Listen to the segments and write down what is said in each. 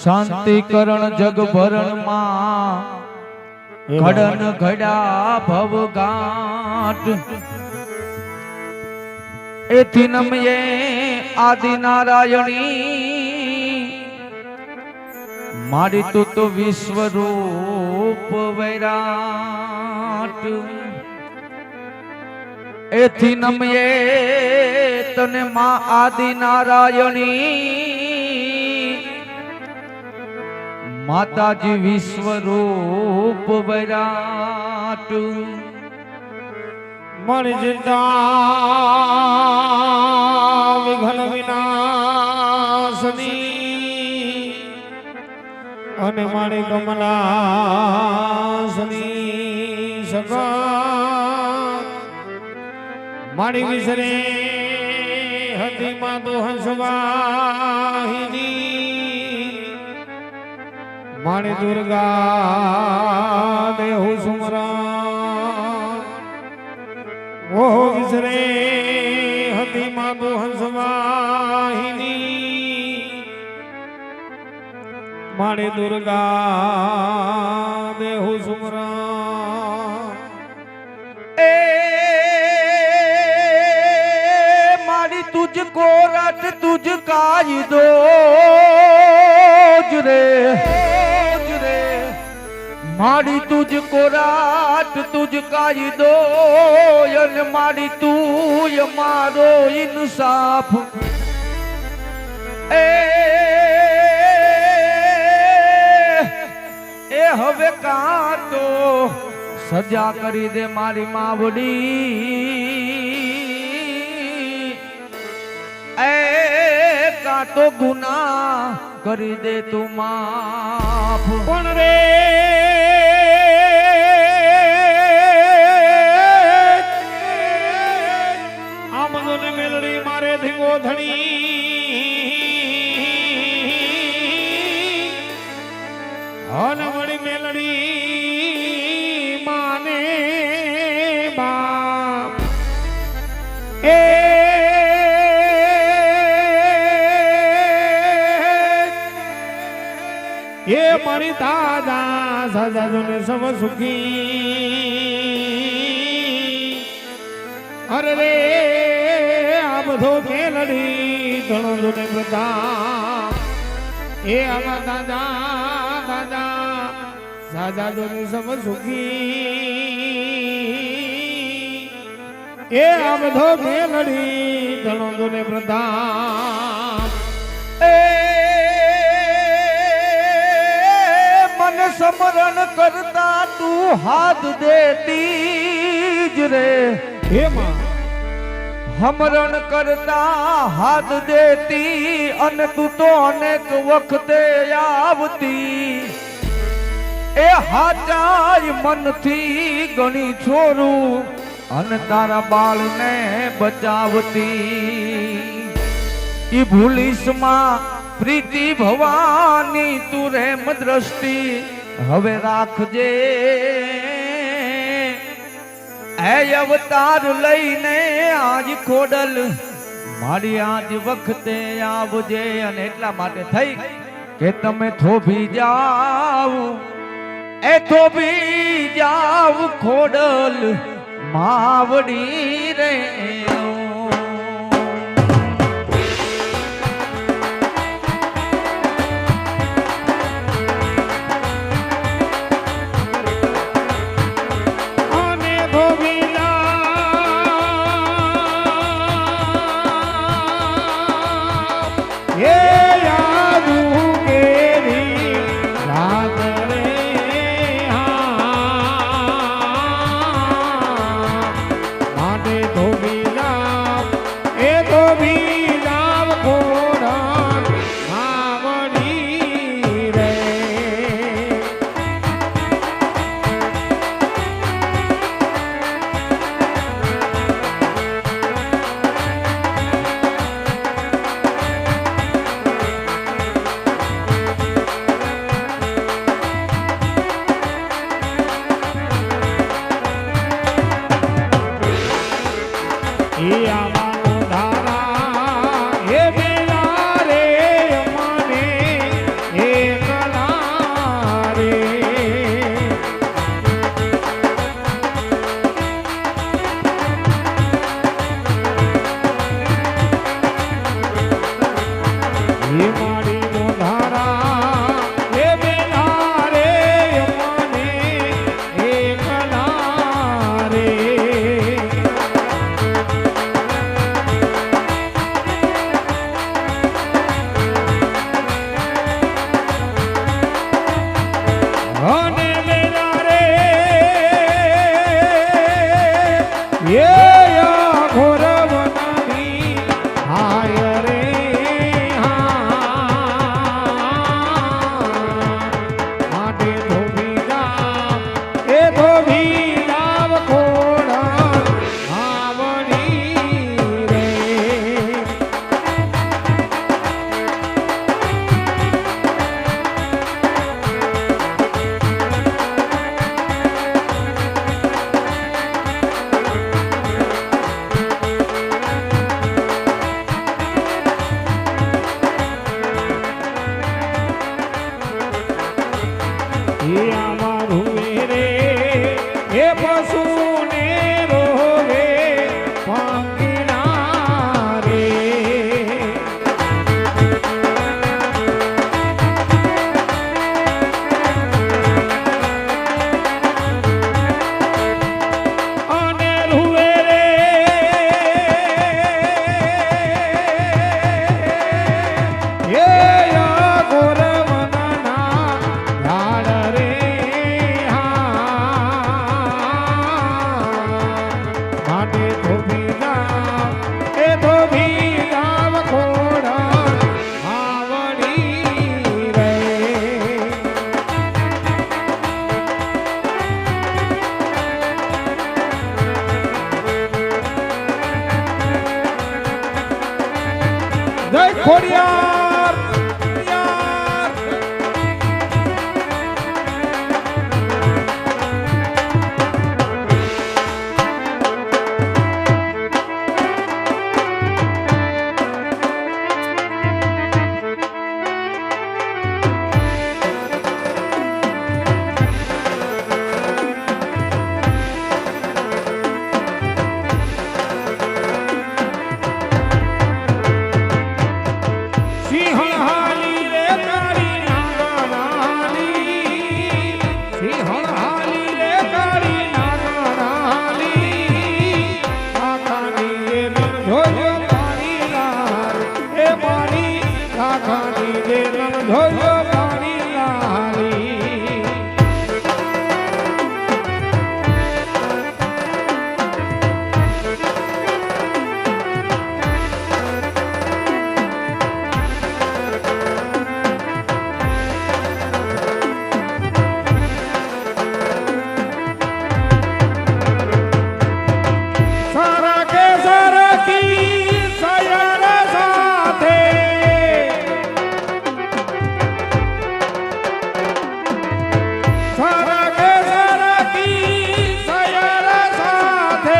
શાંતિકરણ જગભરણ માં ઘડન ઘડા ભવઘાટ એથી નમયે આદિ નારાયણી મારી તું તો વિશ્વરૂપ વૈરાટ એથી નમયે તને માં આદિ નારાયણી માતાજી વિશ્વરૂપ વૈરાટ મણિ ચિંતા વિઘ્ન વિનાશની અને માણી કમલાસની સગા માણી વિસરે હતી માતો હંસવાહિની માણી દુર્ગા દેહુ સુમરા ઓ વિસરે હતી માતો હંસવાહિની માણી દુર્ગા દેહુ સુમરા એ મારી તુજકો રટ તુજ કાયદો રે મારી તુજકો રાત તુજ કાયદો અને મારી તું મારો ઇન્સાફ એ હવે કાં તો સજા કરી દે મારી માવડી એ કાં તો ગુનાહ કરી દે તું માફ પણ રે આમદોને મેલડી મારે ધીંગો ધણી હન મળી મેલડી માને બાપ એ મારી દાદા સાજા જોને સબ સુખી અરે રે આ બધો મેલડી ધણો જોને પ્રતાપ એ આવા દાદા દાદા સાજા જોને સબ સુખી એ આ બધો મેલડી ધણો જોને પ્રતાપ એ मन समरण करता तू हाथ देती ज रे हे मां हमरण करता हाथ देती अन तू तो अनेक वखते आवती ए हाचाय मन थी गणी छोरू अन तारा बाल ने बचावती ई भूलीस मां प्रीति भवानी તું રેમ દ્રષ્ટિ હવે રાખજે એ અવતાર લઈને આજ ખોડલ મારી આજ વખતે આવજે અને એટલા માટે થઈ કે તમે થોભી જાવ એ થોભી જાવ ખોડલ માવડી રે ધારા હે બેલા રે મને એ ઘોર વનની હાય રે માટે ધોબી જાવ એ ધોબી જાવ ખોડા આવડી રે એ અમારું રે એ પશુને રોવે પાંગીના રે અને રૂવે રે એ ઘોર વનના ઝાડ રે માટે ધોબી જાવ એ ધોબી જાવ ખોડા આવડી રે જય ખોડિયાર સિંહણહાલી રે કાળી નાગરાલી સિંહણહાલી રે કાળી નાગરાલી આખાની એ મન ધોયો પાણી લાલ એ પાણી આખાની એ મન ધોયો પાણી લાલી સરકી સયર સાથે સરકી સયર સાથે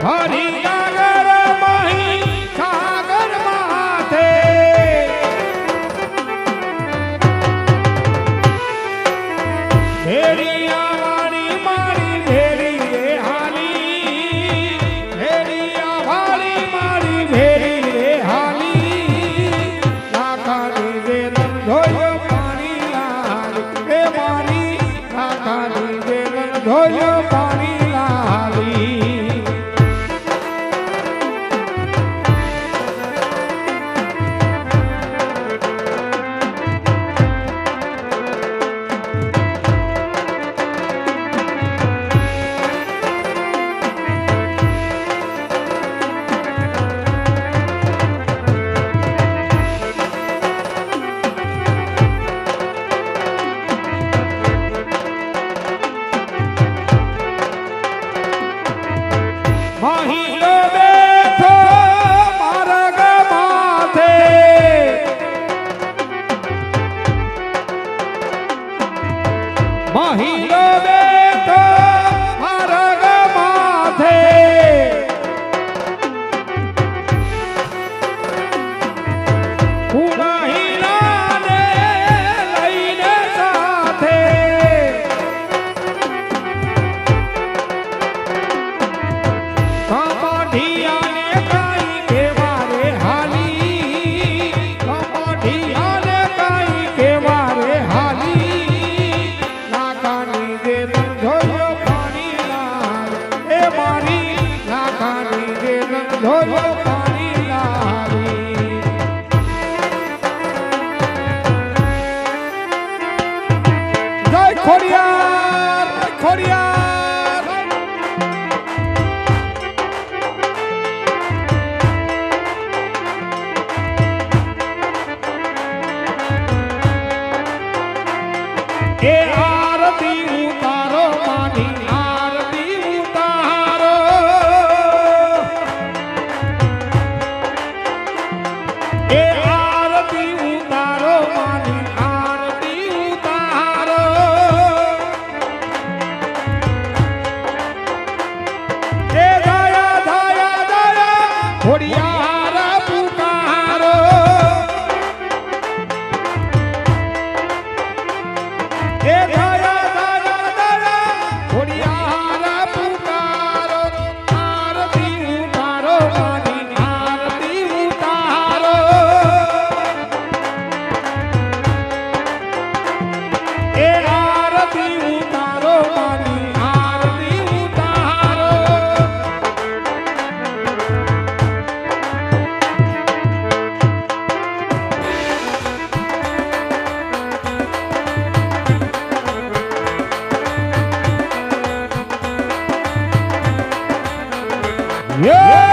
હરિનગર મહી સાગર માથે ભેડિયાવાળી મારી ભેડી રે હાલી ભેડિયાવાળી મારી ભેડી રે હાલી નાખાની જે રન ધોયો પાણી લાલ એ મારી નાખાની જે રન ધોયો પાણી લાલી મહિલો બેઠો માર્ગ માથે મહિલો બેઠો માર્ગ માથે પુરાહીનાને લઈને સાથે કમાઢિયાને કાઈ કેવા રે હાલી કમાઢિયાને કાઈ કેવા રે હાલી નાકાની દે ખોડિયાર ખોડિયાર એ આરતી ઉતારો માની આરતી ઉતારો એ આરતી ઉતારો માની આરતી ઉતારો એ દયા દયા દયા ખોડિયાર પુકારો એ દયા દયા દયા ખોડિયાર પુકારો આરતી ઉતારો માની આરતી ઉતારો એ આરતી ઉતારો માની આરતી ઉતારો Yeah!